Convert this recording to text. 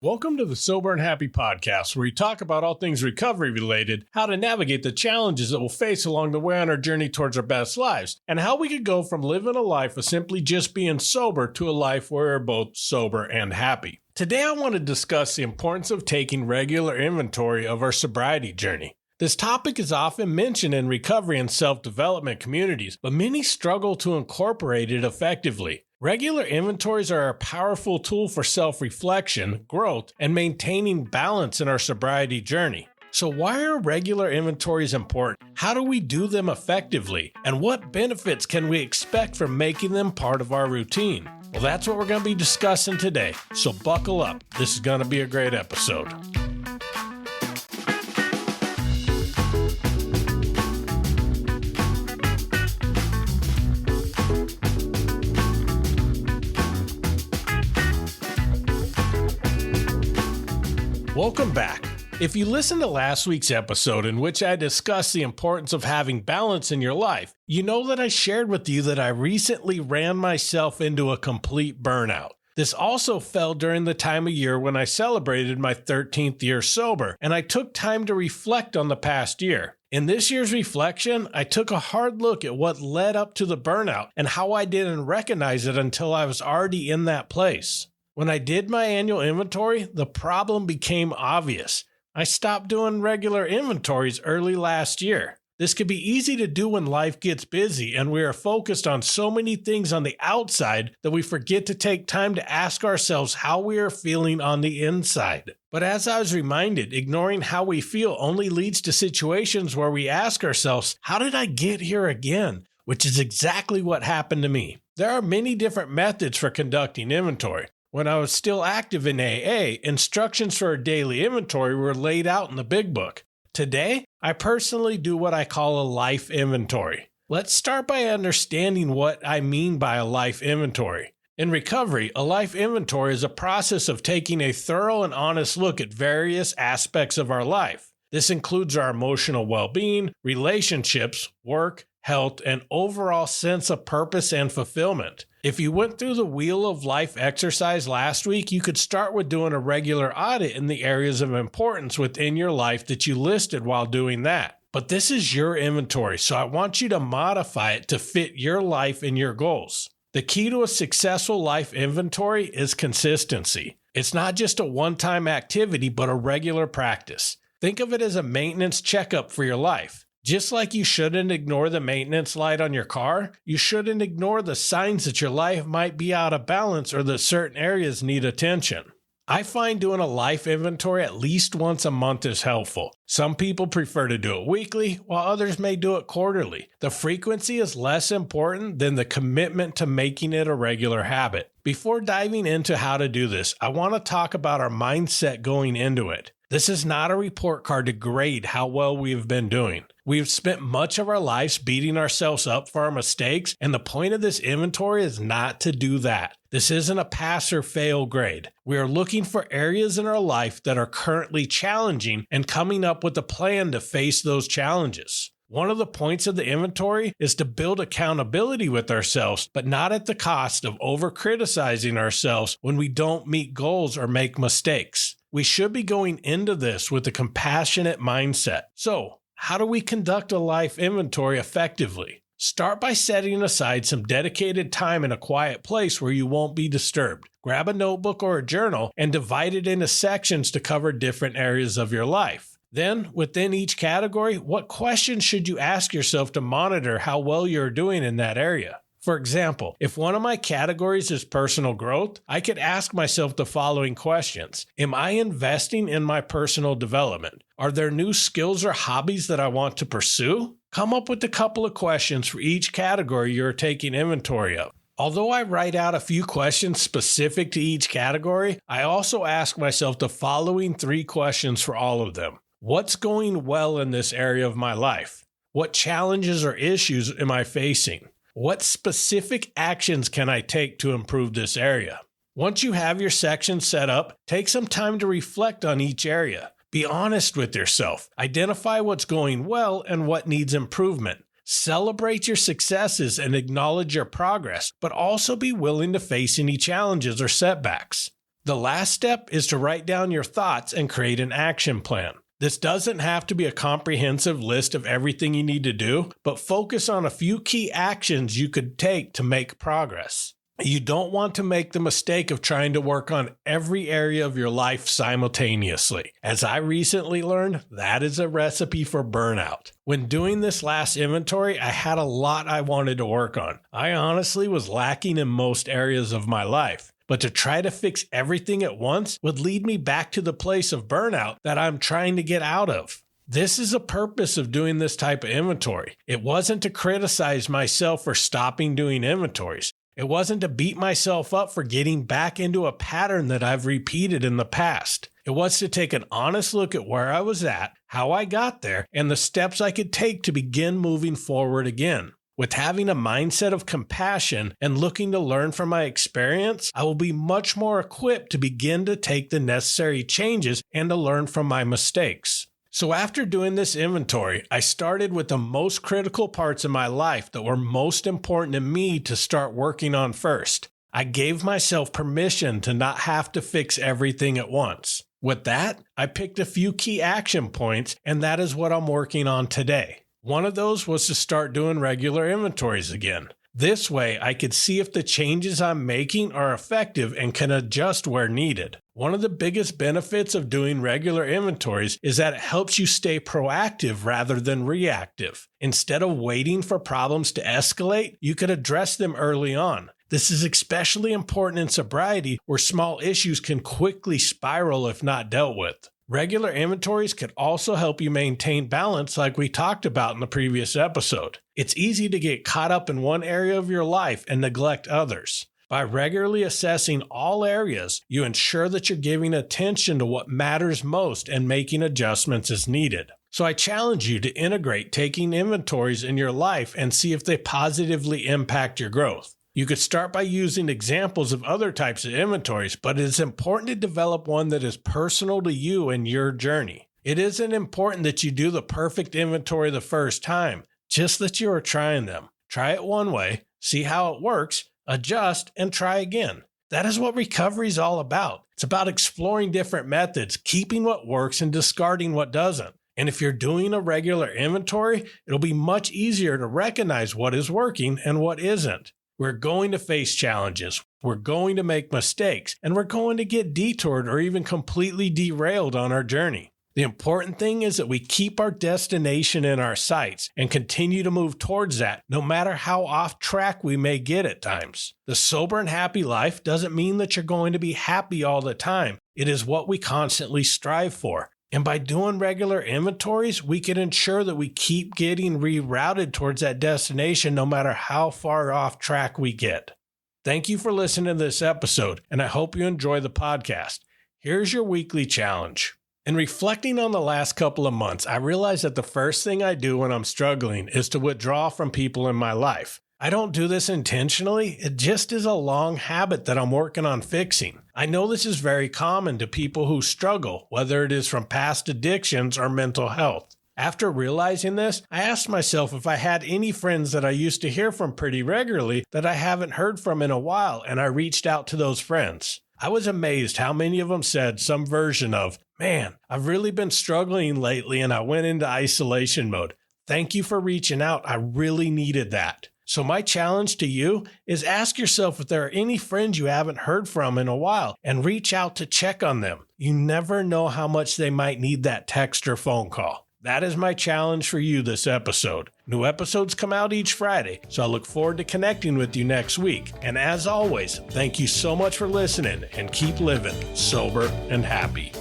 Welcome to the Sober and Happy podcast, where we talk about all things recovery related, how to navigate the challenges that we'll face along the way on our journey towards our best lives, and how we could go from living a life of simply just being sober to a life where we're both sober and happy. Today I want to discuss the importance of taking regular inventory of our sobriety journey. This topic is often mentioned in recovery and self-development communities, but many struggle to incorporate it effectively. Regular inventories are a powerful tool for self-reflection, growth, and maintaining balance in our sobriety journey. So why are regular inventories important? How do we do them effectively? And what benefits can we expect from making them part of our routine? Well, that's what we're going to be discussing today. So buckle up. This is going to be a great episode. Welcome back. If you listened to last week's episode in which I discussed the importance of having balance in your life, you know that I shared with you that I recently ran myself into a complete burnout. This also fell during the time of year when I celebrated my 13th year sober, and I took time to reflect on the past year. In this year's reflection, I took a hard look at what led up to the burnout and how I didn't recognize it until I was already in that place. When I did my annual inventory, the problem became obvious. I stopped doing regular inventories early last year. This can be easy to do when life gets busy and we are focused on so many things on the outside that we forget to take time to ask ourselves how we are feeling on the inside. But as I was reminded, ignoring how we feel only leads to situations where we ask ourselves, how did I get here again? Which is exactly what happened to me. There are many different methods for conducting inventory. When I was still active in AA, instructions for a daily inventory were laid out in the big book. Today, I personally do what I call a life inventory. Let's start by understanding what I mean by a life inventory. In recovery, a life inventory is a process of taking a thorough and honest look at various aspects of our life. This includes our emotional well-being, relationships, work, health, and overall sense of purpose and fulfillment. If you went through the Wheel of Life exercise last week, you could start with doing a regular audit in the areas of importance within your life that you listed while doing that. But this is your inventory, so I want you to modify it to fit your life and your goals. The key to a successful life inventory is consistency. It's not just a one-time activity, but a regular practice. Think of it as a maintenance checkup for your life. Just like you shouldn't ignore the maintenance light on your car, you shouldn't ignore the signs that your life might be out of balance or that certain areas need attention. I find doing a life inventory at least once a month is helpful. Some people prefer to do it weekly, while others may do it quarterly. The frequency is less important than the commitment to making it a regular habit. Before diving into how to do this, I want to talk about our mindset going into it. This is not a report card to grade how well we have been doing. We have spent much of our lives beating ourselves up for our mistakes, and the point of this inventory is not to do that. This isn't a pass or fail grade. We are looking for areas in our life that are currently challenging and coming up with a plan to face those challenges. One of the points of the inventory is to build accountability with ourselves, but not at the cost of over-criticizing ourselves when we don't meet goals or make mistakes. We should be going into this with a compassionate mindset. So, how do we conduct a life inventory effectively? Start by setting aside some dedicated time in a quiet place where you won't be disturbed. Grab a notebook or a journal and divide it into sections to cover different areas of your life. Then, within each category, what questions should you ask yourself to monitor how well you're doing in that area? For example, if one of my categories is personal growth, I could ask myself the following questions. Am I investing in my personal development? Are there new skills or hobbies that I want to pursue? Come up with a couple of questions for each category you're taking inventory of. Although I write out a few questions specific to each category, I also ask myself the following 3 questions for all of them. What's going well in this area of my life? What challenges or issues am I facing? What specific actions can I take to improve this area? Once you have your section set up, take some time to reflect on each area. Be honest with yourself. Identify what's going well and what needs improvement. Celebrate your successes and acknowledge your progress, but also be willing to face any challenges or setbacks. The last step is to write down your thoughts and create an action plan. This doesn't have to be a comprehensive list of everything you need to do, but focus on a few key actions you could take to make progress. You don't want to make the mistake of trying to work on every area of your life simultaneously. As I recently learned, that is a recipe for burnout. When doing this last inventory, I had a lot I wanted to work on. I honestly was lacking in most areas of my life. But to try to fix everything at once would lead me back to the place of burnout that I'm trying to get out of. This is the purpose of doing this type of inventory. It wasn't to criticize myself for stopping doing inventories. It wasn't to beat myself up for getting back into a pattern that I've repeated in the past. It was to take an honest look at where I was at, how I got there, and the steps I could take to begin moving forward again. With having a mindset of compassion and looking to learn from my experience, I will be much more equipped to begin to take the necessary changes and to learn from my mistakes. So after doing this inventory, I started with the most critical parts of my life that were most important to me to start working on first. I gave myself permission to not have to fix everything at once. With that, I picked a few key action points, and that is what I'm working on today. One of those was to start doing regular inventories again. This way, I could see if the changes I'm making are effective and can adjust where needed. One of the biggest benefits of doing regular inventories is that it helps you stay proactive rather than reactive. Instead of waiting for problems to escalate, you could address them early on. This is especially important in sobriety, where small issues can quickly spiral if not dealt with. Regular inventories could also help you maintain balance like we talked about in the previous episode. It's easy to get caught up in one area of your life and neglect others. By regularly assessing all areas, you ensure that you're giving attention to what matters most and making adjustments as needed. So I challenge you to integrate taking inventories in your life and see if they positively impact your growth. You could start by using examples of other types of inventories, but it is important to develop one that is personal to you and your journey. It isn't important that you do the perfect inventory the first time, just that you are trying them. Try it one way, see how it works, adjust, and try again. That is what recovery is all about. It's about exploring different methods, keeping what works and discarding what doesn't. And if you're doing a regular inventory, it'll be much easier to recognize what is working and what isn't. We're going to face challenges, we're going to make mistakes, and we're going to get detoured or even completely derailed on our journey. The important thing is that we keep our destination in our sights and continue to move towards that, no matter how off track we may get at times. The sober and happy life doesn't mean that you're going to be happy all the time. It is what we constantly strive for. And by doing regular inventories, we can ensure that we keep getting rerouted towards that destination no matter how far off track we get. Thank you for listening to this episode, and I hope you enjoy the podcast. Here's your weekly challenge. In reflecting on the last couple of months, I realized that the first thing I do when I'm struggling is to withdraw from people in my life. I don't do this intentionally, it just is a long habit that I'm working on fixing. I know this is very common to people who struggle, whether it is from past addictions or mental health. After realizing this, I asked myself if I had any friends that I used to hear from pretty regularly that I haven't heard from in a while, and I reached out to those friends. I was amazed how many of them said some version of, "Man, I've really been struggling lately and I went into isolation mode. Thank you for reaching out, I really needed that." So my challenge to you is ask yourself if there are any friends you haven't heard from in a while and reach out to check on them. You never know how much they might need that text or phone call. That is my challenge for you this episode. New episodes come out each Friday, so I look forward to connecting with you next week. And as always, thank you so much for listening and keep living sober and happy.